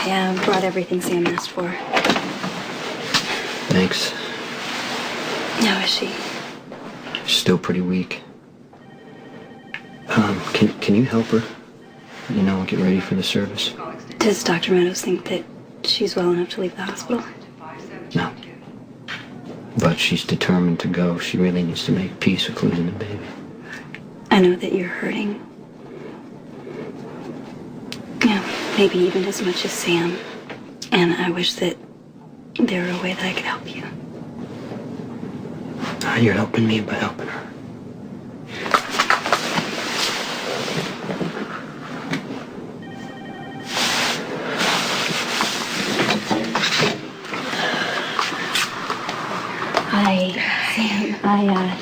I brought everything Sam asked for. Thanks. How is she? She's still pretty weak. Can you help her? You know, get ready for the service? Does Dr. Meadows think that she's well enough to leave the hospital? No. But she's determined to go. She really needs to make peace with losing the baby. I know that you're hurting. Yeah, maybe even as much as Sam. And I wish that there were a way that I could help you. You're helping me by helping her. Sam, I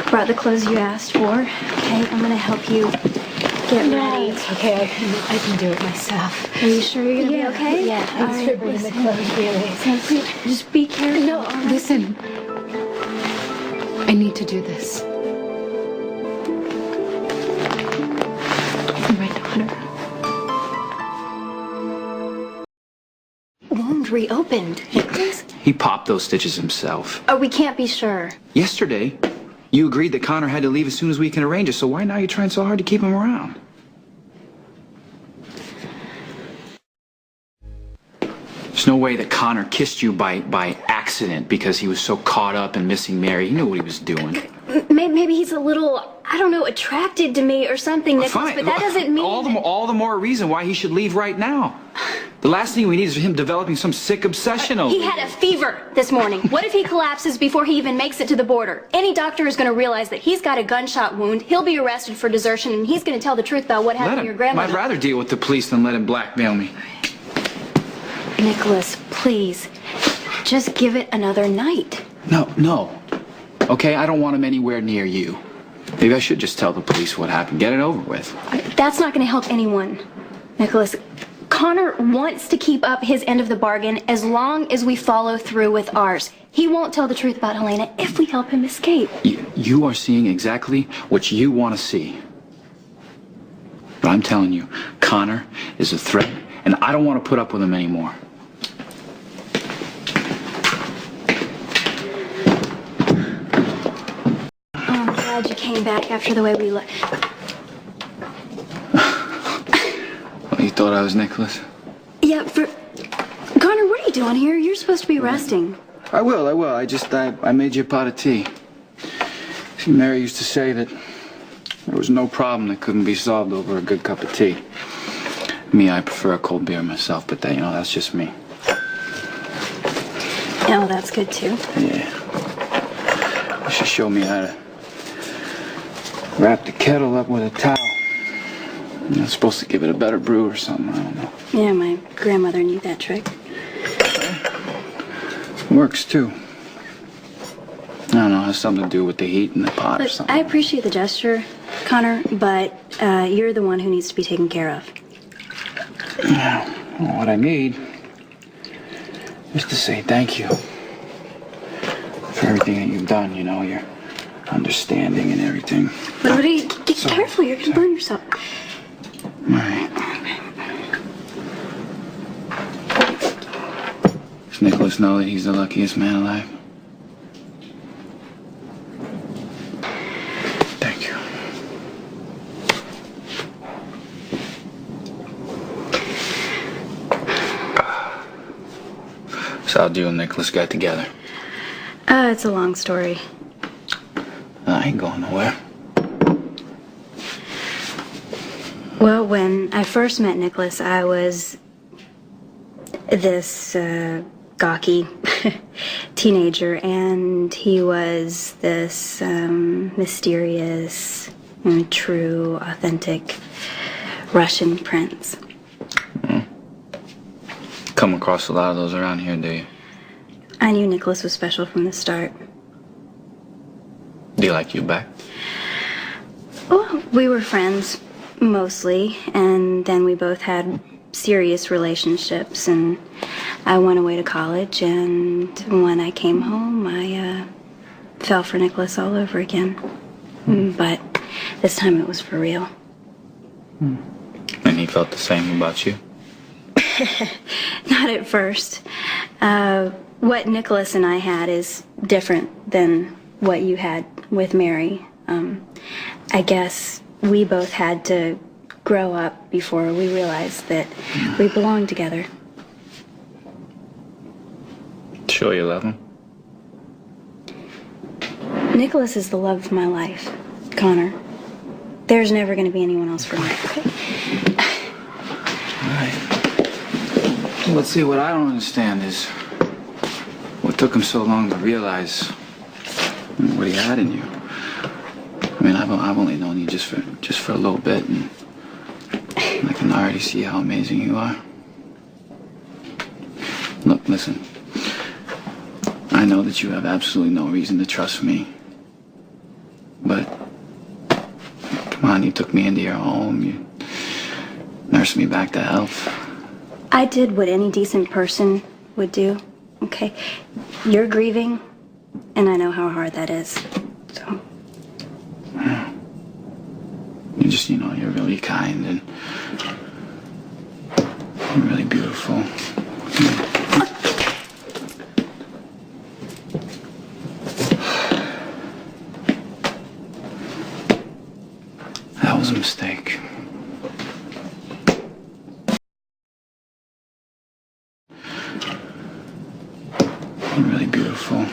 brought the clothes you asked for. Okay, I'm gonna help you get ready. It's okay, I can do it myself. Are you sure you're gonna be okay? Yeah, thanks for bringing the clothes, really. Sam, please, just be careful. No, listen. I need to do this. For my daughter. Wound reopened. Nikolas? He popped those stitches himself. Oh, we can't be sure. Yesterday, you agreed that Connor had to leave as soon as we can arrange it, so why now are you trying so hard to keep him around? There's no way that Connor kissed you by accident because he was so caught up in missing Mary. He knew what he was doing. Maybe he's a little, I don't know, attracted to me or something, Nikolas, Fine. but that doesn't mean... All the more reason why he should leave right now. The last thing we need is him developing some sick obsession over He had a fever this morning. What if he collapses before he even makes it to the border? Any doctor is going to realize that he's got a gunshot wound, he'll be arrested for desertion, and he's going to tell the truth about what happened to your grandmother. I'd rather deal with the police than let him blackmail me. Nikolas, please, just give it another night. No. Okay, I don't want him anywhere near you. Maybe I should just tell the police what happened. Get it over with. That's not going to help anyone. Nikolas, Connor wants to keep up his end of the bargain as long as we follow through with ours. He won't tell the truth about Helena if we help him escape. You are seeing exactly what you want to see. But I'm telling you, Connor is a threat, and I don't want to put up with him anymore. Oh, I'm glad you came back after the way we left. You thought I was Nikolas? Yeah, Connor, what are you doing here? You're supposed to be resting. I will. I made you a pot of tea. See, Mary used to say that there was no problem that couldn't be solved over a good cup of tea. Me, I prefer a cold beer myself, but that's just me. Oh, that's good too. Yeah. You should show me how to wrap the kettle up with a towel. I'm supposed to give it a better brew or something, I don't know. Yeah, my grandmother knew that trick. Works too. I don't know, it has something to do with the heat in the pot or Look, something. I appreciate the gesture, Connor, but you're the one who needs to be taken care of. Yeah, well, what I need is to say thank you for everything that you've done, your understanding and everything. But what are you... Get careful, you're going to burn yourself. All right. Does Nikolas know that he's the luckiest man alive? Thank you. So how'd you and Nikolas get together? It's a long story. I ain't going nowhere. Well, when I first met Nikolas, I was this gawky teenager, and he was this mysterious, true, authentic Russian prince. Come across a lot of those around here, do you? I knew Nikolas was special from the start. Do you like you back? Well, we were friends, mostly, and then we both had serious relationships, and I went away to college, and when I came home, I fell for Nikolas all over again. But this time it was for real. And he felt the same about you? Not at first. What Nikolas and I had is different than what you had with Mary. I guess we both had to grow up before we realized that we belonged together. Sure you love him? Nikolas is the love of my life, Connor. There's never going to be anyone else for me, okay? All right. Let's see, what I don't understand is what took him so long to realize what he had in you. I mean, I've only known you just for a little bit, and I can already see how amazing you are. Look, listen. I know that you have absolutely no reason to trust me. But, come on, you took me into your home. You nursed me back to health. I did what any decent person would do, okay? You're grieving, and I know how hard that is, so... You just, you're really kind and you're really beautiful. That was a mistake. You're really beautiful.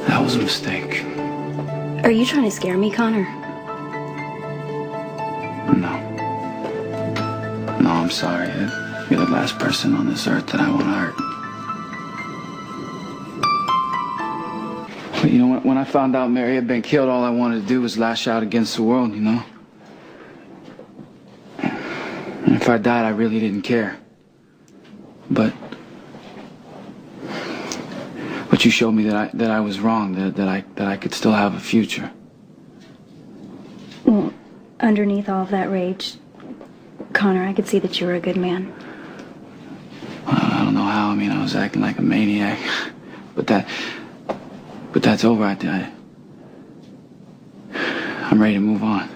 That was a mistake. Are you trying to scare me, Connor? No. No, I'm sorry. You're the last person on this earth that I want to hurt. But when I found out Mary had been killed, all I wanted to do was lash out against the world, And if I died, I really didn't care. But you showed me that I was wrong, that I could still have a future. Well, underneath all of that rage, Connor, I could see that you were a good man. I don't know how. I mean, I was acting like a maniac. But that's over. I'm ready to move on.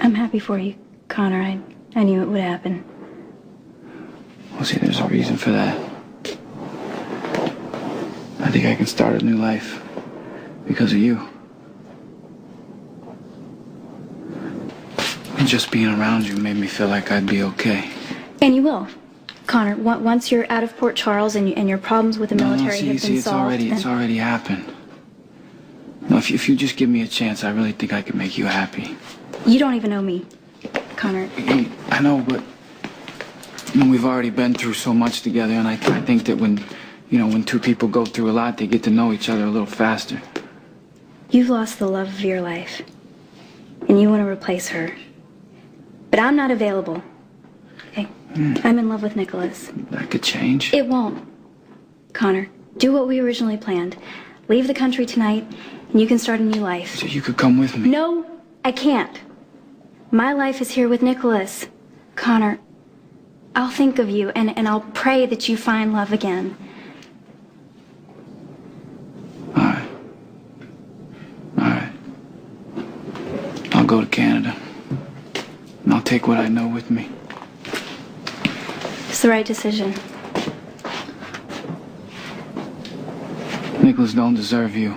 I'm happy for you, Connor. I knew it would happen. Well, see, there's a reason for that. I think I can start a new life because of you. And just being around you made me feel like I'd be okay. And you will. Connor, once you're out of Port Charles and your problems with the military have been solved... It's already happened. No, if you just give me a chance, I really think I can make you happy. You don't even know me, Connor. I know, but we've already been through so much together, and I think that when two people go through a lot, they get to know each other a little faster. You've lost the love of your life, and you want to replace her. But I'm not available. Okay? I'm in love with Nikolas. That could change. It won't. Connor, do what we originally planned. Leave the country tonight, and you can start a new life. So you could come with me? No, I can't. My life is here with Nikolas. Connor, I'll think of you, and I'll pray that you find love again. All right. I'll go to Canada. And I'll take what I know with me. It's the right decision. Nikolas don't deserve you.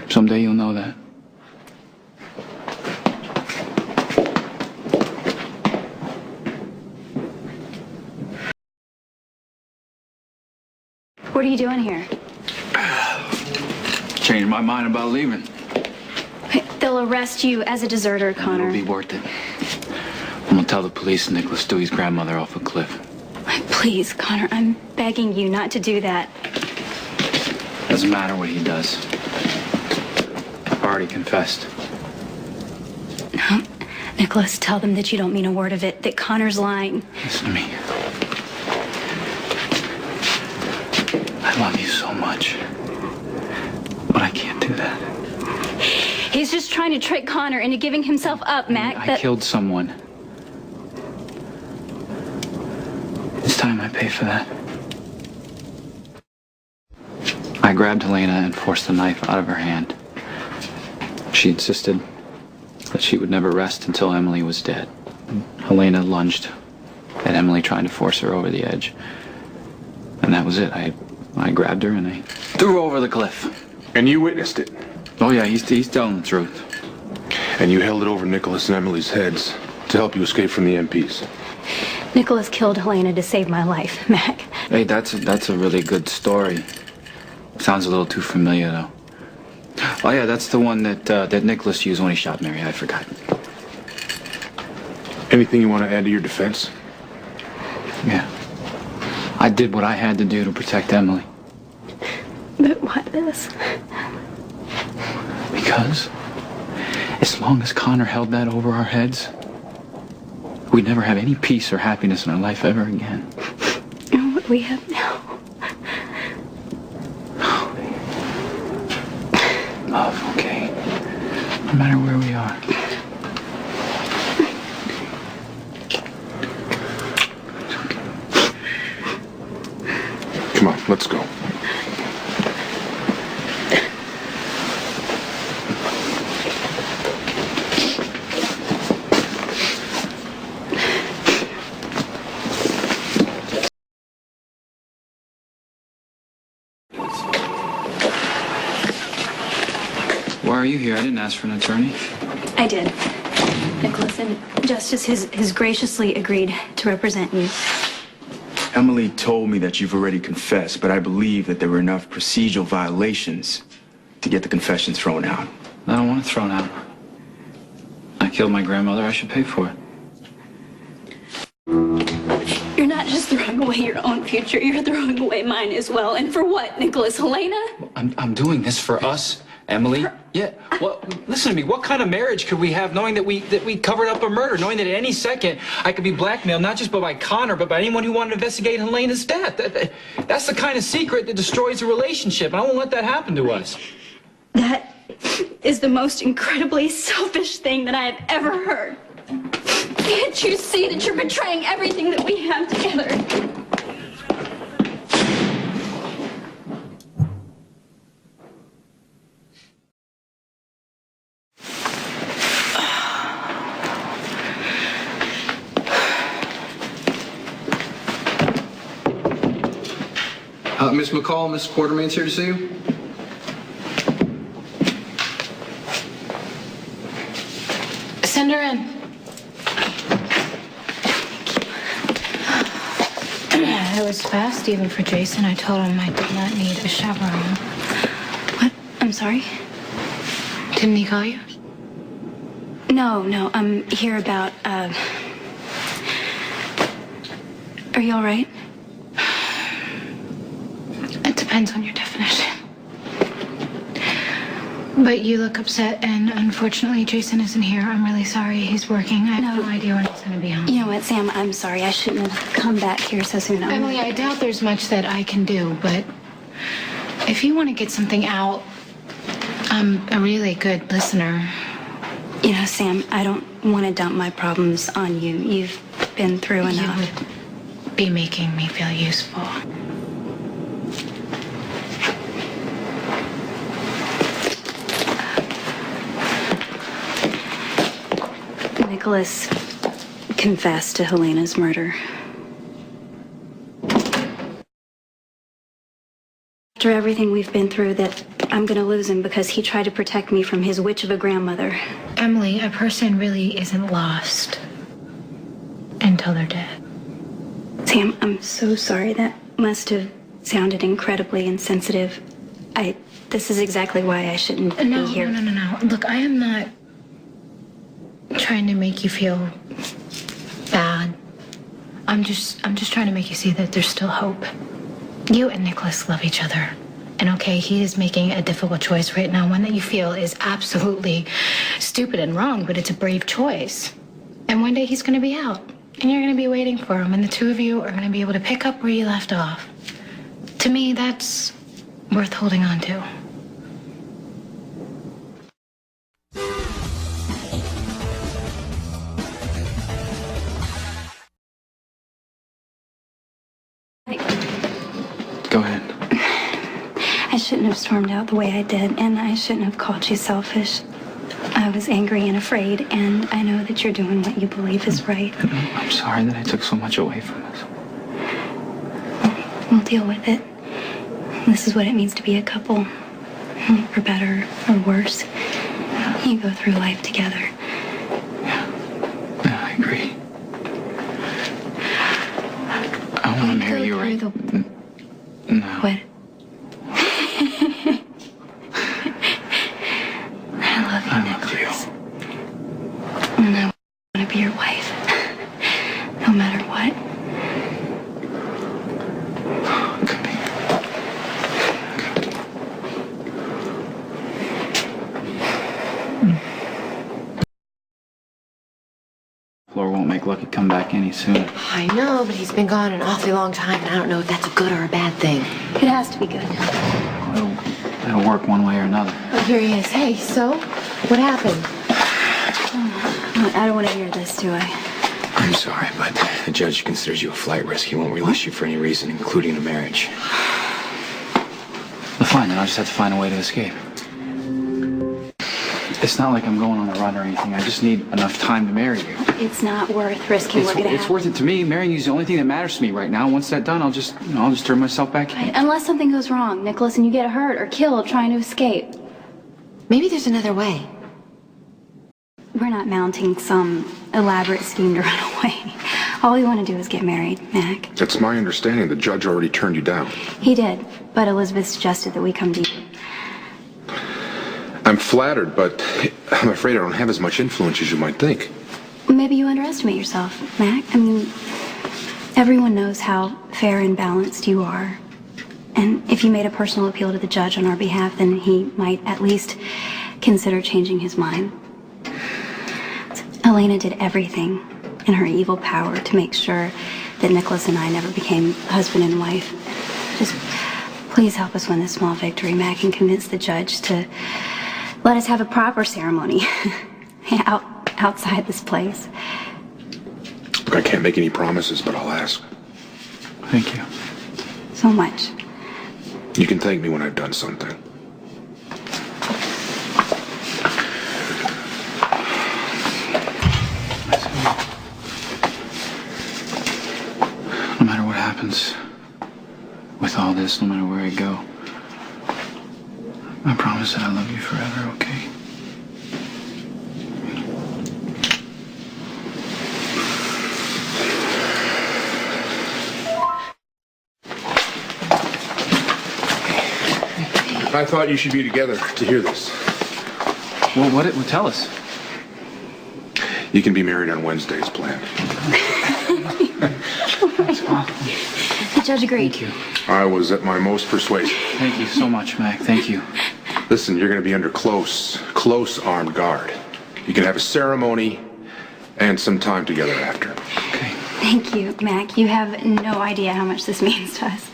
Someday you'll know that. What are you doing here? Changed my mind about leaving. They'll arrest you as a deserter, Connor. It'll be worth it. I'm gonna tell the police Nikolas threw his grandmother off a cliff. Please, Connor, I'm begging you not to do that. Doesn't matter what he does. I've already confessed. No, Nikolas, tell them that you don't mean a word of it, that Connor's lying. Listen to me. I love you so much. But I can't do that. He's just trying to trick Connor into giving himself up, Mac. I killed someone. It's time I pay for that. I I grabbed Helena and forced the knife out of her hand. She insisted that she would never rest until Emily was dead. Helena lunged at Emily, trying to force her over the edge. And that was it. I grabbed her and I threw her over the cliff. And you witnessed it? Oh yeah, he's telling the truth. And you held it over Nikolas and Emily's heads to help you escape from the MPs? Nikolas killed Helena to save my life, Mac. Hey, that's a really good story. Sounds a little too familiar, though. Oh yeah, that's the one that Nikolas used when he shot Mary. I forgot. Anything you want to add to your defense? Yeah. I did what I had to do to protect Emily. But why this? Because as long as Connor held that over our heads, we'd never have any peace or happiness in our life ever again. And what we have now. Love, okay? No matter where we are. Come on, let's go. Why are you here? I didn't ask for an attorney. I did. Nikolas, and Justice has graciously agreed to represent you. Emily told me that you've already confessed, but I believe that there were enough procedural violations to get the confession thrown out. I don't want it thrown out. I killed my grandmother. I should pay for it. You're not just throwing away your own future, you're throwing away mine as well. And for what, Nikolas? Helena? I'm doing this for us, Emily. Yeah. Well, listen to me. What kind of marriage could we have knowing that we covered up a murder, knowing that at any second I could be blackmailed not just by Connor, but by anyone who wanted to investigate Helena's death? That's the kind of secret that destroys a relationship. I won't let that happen to us. That is the most incredibly selfish thing that I have ever heard. Can't you see that you're betraying everything that we have together? Miss McCall, Miss Quartermain's here to see you. Send her in. It was fast even for Jason. I told him I did not need a chaperone. What? I'm sorry? Didn't he call you? No, I'm here about, Are you all right? It depends on your definition. But you look upset, and unfortunately, Jason isn't here. I'm really sorry. He's working. I have no idea when he's going to be home. You know what, Sam? I'm sorry. I shouldn't have come back here so soon. Emily, I doubt there's much that I can do, but if you want to get something out, I'm a really good listener. You know, Sam, I don't want to dump my problems on you. You've been through enough. You would be making me feel useful. Nikolas confessed to Helena's murder. After everything we've been through, that I'm gonna lose him because he tried to protect me from his witch of a grandmother. Emily, a person really isn't lost until they're dead. Sam, I'm so sorry. That must have sounded incredibly insensitive. This is exactly why I shouldn't be here. No. Look, I am not trying to make you feel bad. I'm just trying to make you see that there's still hope. You and Nikolas love each other. And okay, he is making a difficult choice right now, one that you feel is absolutely stupid and wrong, but it's a brave choice. And one day he's going to be out, and you're going to be waiting for him, and the two of you are going to be able to pick up where you left off. To me, that's worth holding on to. I shouldn't have stormed out the way I did, and I shouldn't have called you selfish. I was angry and afraid, and I know that you're doing what you believe is right. I'm sorry that I took so much away from us. We'll deal with it. This is what it means to be a couple. For better or worse. You go through life together. Yeah, I agree. I want to marry you, right? No. What? I love you, Nikolas. And I want to be your wife. No matter what. Come here. Floor won't make Lucky come back any sooner. I know, but he's been gone an awfully long time, and I don't know if that's a good or a bad thing. It has to be good. It'll work one way or another. Oh, here he is. Hey, so? What happened? I don't want to hear this, do I? I'm sorry, but the judge considers you a flight risk. He won't release you for any reason, including a marriage. Well, fine, then I'll just have to find a way to escape. It's not like I'm going on a run or anything. I just need enough time to marry you. It's not worth risking what could happen. It's worth it to me. Marrying you is the only thing that matters to me right now. Once that's done, I'll just turn myself back in. Unless something goes wrong, Nikolas, and you get hurt or killed trying to escape. Maybe there's another way. We're not mounting some elaborate scheme to run away. All we want to do is get married, Mac. That's my understanding. The judge already turned you down. He did, but Elizabeth suggested that we come to you. I'm flattered, but I'm afraid I don't have as much influence as you might think. Maybe you underestimate yourself, Mac. I mean, everyone knows how fair and balanced you are. And if you made a personal appeal to the judge on our behalf, then he might at least consider changing his mind. Elena did everything in her evil power to make sure that Nikolas and I never became husband and wife. Just please help us win this small victory, Mac, and convince the judge to let us have a proper ceremony outside this place. Look, I can't make any promises, but I'll ask. Thank you. So much. You can thank me when I've done something. No matter what happens with all this, no matter where I go, I promise that I love you forever, okay? I thought you should be together to hear this. Well, well, tell us. You can be married on Wednesday as planned. That's awesome. The judge agreed. Thank you. I was at my most persuasive. Thank you so much, Mac. Thank you. Listen, you're going to be under close armed guard. You can have a ceremony and some time together after. Okay. Thank you, Mac. You have no idea how much this means to us.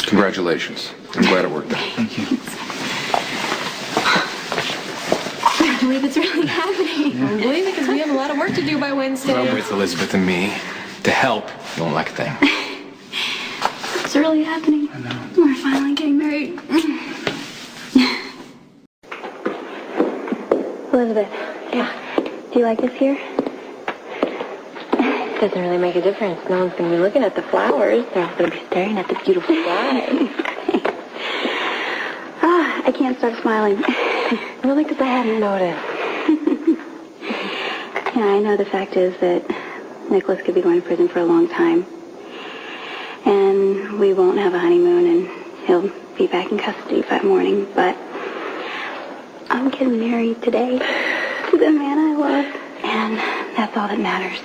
Congratulations. I'm glad it worked out. Thank you. I can't believe it's really happening. I believe it because we have a lot of work to do by Wednesday. Well, with Elizabeth and me, to help, you won't like a thing. It's really happening. I know. We're finally getting married. Elizabeth. Yeah. Do you like this here? Doesn't really make a difference. No one's going to be looking at the flowers. They're all going to be staring at the beautiful sky. I can't stop smiling. Really? Because I hadn't noticed. Yeah, I know the fact is that Nikolas could be going to prison for a long time. And we won't have a honeymoon, and he'll be back in custody by morning. But I'm getting married today to the man I love. And that's all that matters.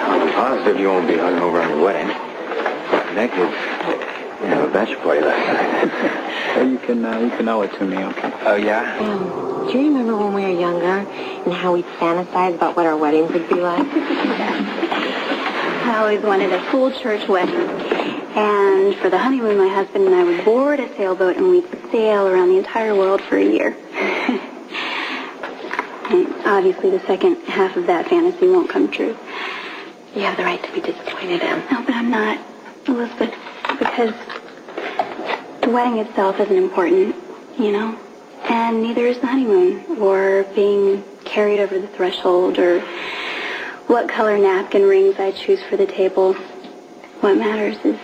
I'm positive you won't be hungover on your wedding. Nick was, a bachelor party last night. Oh, you can owe it to me, okay? Oh, yeah? Do you remember when we were younger and how we'd fantasize about what our weddings would be like? I always wanted a full church wedding. And for the honeymoon, my husband and I would board a sailboat and we'd sail around the entire world for a year. And obviously, the second half of that fantasy won't come true. You have the right to be disappointed, Em. No, but I'm not, Elizabeth, because the wedding itself isn't important, you know? And neither is the honeymoon, or being carried over the threshold, or what color napkin rings I choose for the table. What matters is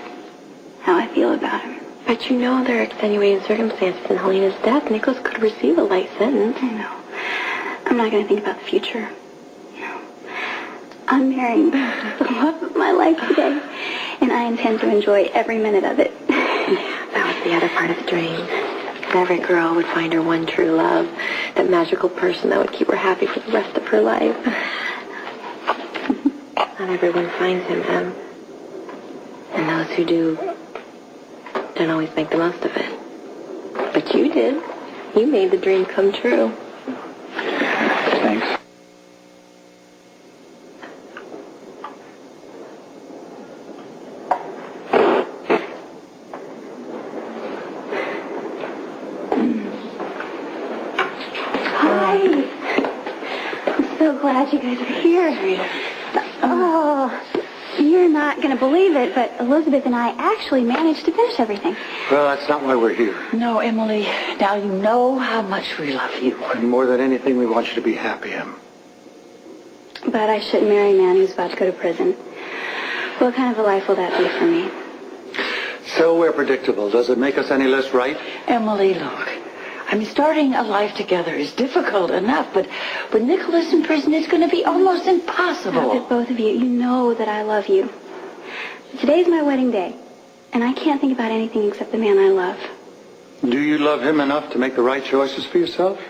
how I feel about him. But you know there are extenuating circumstances in Helena's death. Nicholas could receive a light sentence. I know. I'm not going to think about the future. No. I'm marrying the love of my life today, and I intend to enjoy every minute of it. That was the other part of the dream. Every girl would find her one true love, that magical person that would keep her happy for the rest of her life. Not everyone finds him, Em. And those who do don't always make the most of it. But you did. You made the dream come true. Thanks. Hi. I'm so glad you guys are here. Oh, you're not going to believe it, but Elizabeth and I actually managed to finish everything. Well, that's not why we're here. No, Emily, now you know how much we love you. And more than anything, we want you to be happy, Em. But I shouldn't marry a man who's about to go to prison. What kind of a life will that be for me? So we're predictable. Does it make us any less right? Emily, look, I mean, starting a life together is difficult enough, but with Nikolas in prison, it's going to be almost impossible. But both of you, you know that I love you. Today's my wedding day, and I can't think about anything except the man I love. Do you love him enough to make the right choices for yourself?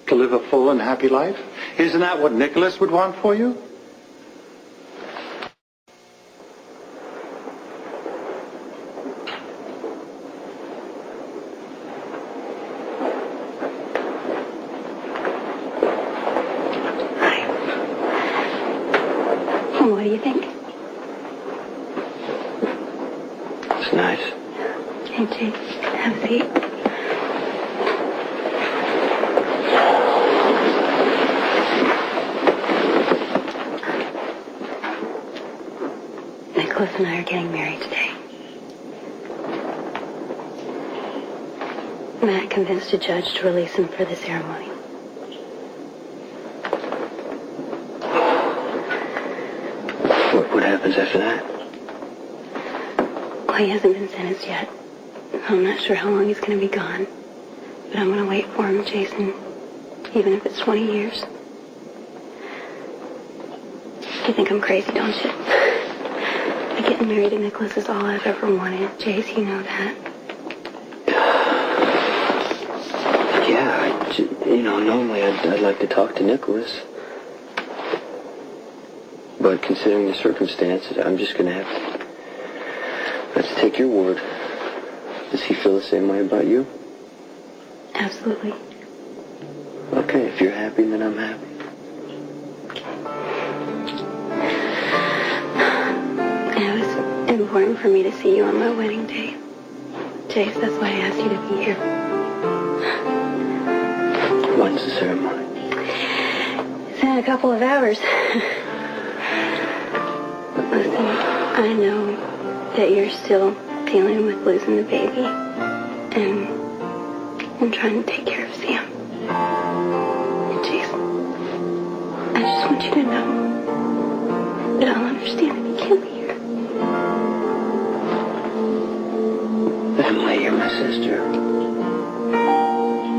To live a full and happy life? Isn't that what Nikolas would want for you? What do you think? It's nice. Hey, Jake, have a seat. Nikolas and I are getting married today. Matt convinced a judge to release him for the ceremony. What happens after that? Well, he hasn't been sentenced yet. I'm not sure how long he's going to be gone. But I'm going to wait for him, Jason. Even if it's 20 years. You think I'm crazy, don't you? But getting married to Nikolas is all I've ever wanted. Jace, you know that. Yeah, normally I'd like to talk to Nikolas. But considering the circumstances, I'm just going to have to take your word. Does he feel the same way about you? Absolutely. Okay, if you're happy, then I'm happy. It was important for me to see you on my wedding day. Jace, that's why I asked you to be here. When's the ceremony? It's in a couple of hours. Listen, I know that you're still dealing with losing the baby, and I'm trying to take care of Sam. And Jason, I just want you to know that I'll understand if you can't be here. Emily, you're my sister.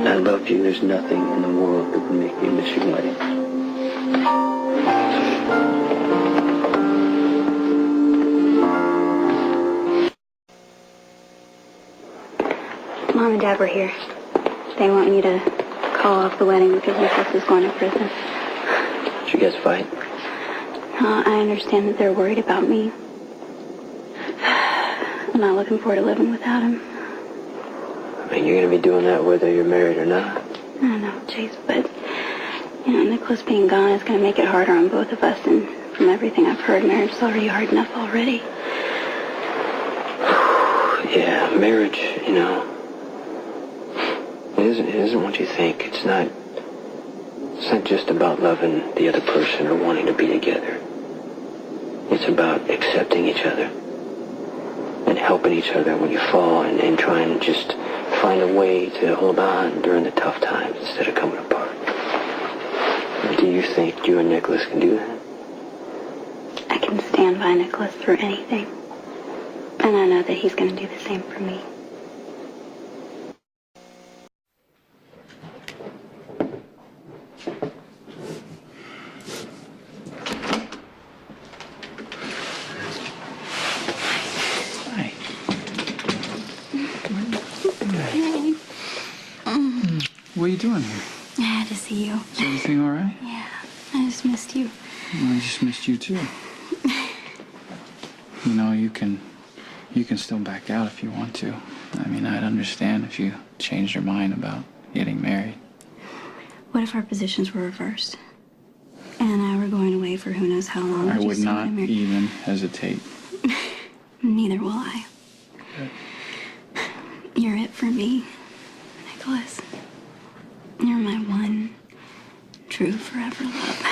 I love you. There's nothing in the world that would make me miss your wedding. Mom and Dad were here. They want me to call off the wedding because Nikolas is going to prison. Did you guys fight? I understand that they're worried about me. I'm not looking forward to living without him. I mean, you're going to be doing that whether you're married or not. I know, Chase, but, Nikolas being gone is going to make it harder on both of us, and from everything I've heard, marriage is already hard enough already. Yeah, marriage, it isn't what you think. It's not just about loving the other person or wanting to be together. It's about accepting each other and helping each other when you fall and trying to just find a way to hold on during the tough times instead of coming apart. Do you think you and Nikolas can do that? I can stand by Nikolas through anything. And I know that he's going to do the same for me. Hi. What are you doing here? I had to see you. Is everything all right? Yeah, I just missed you. Well, I just missed you too. You know, you can still back out if you want to. I mean, I'd understand if you changed your mind about getting married. What if our positions were reversed? Anne and I were going away for who knows how long. I would not even hesitate. Neither will I. You're it for me, Nikolas. You're my one true forever love.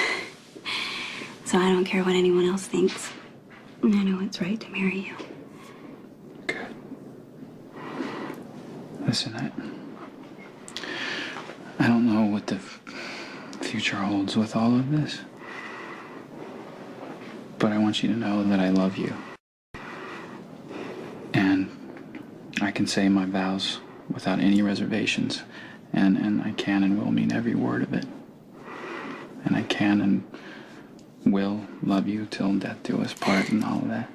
So I don't care what anyone else thinks. I know it's right to marry you. Good. Listen, I don't know what the future holds with all of this. But I want you to know that I love you. And I can say my vows without any reservations. And I can and will mean every word of it. And I can and will love you till death do us part and all of that.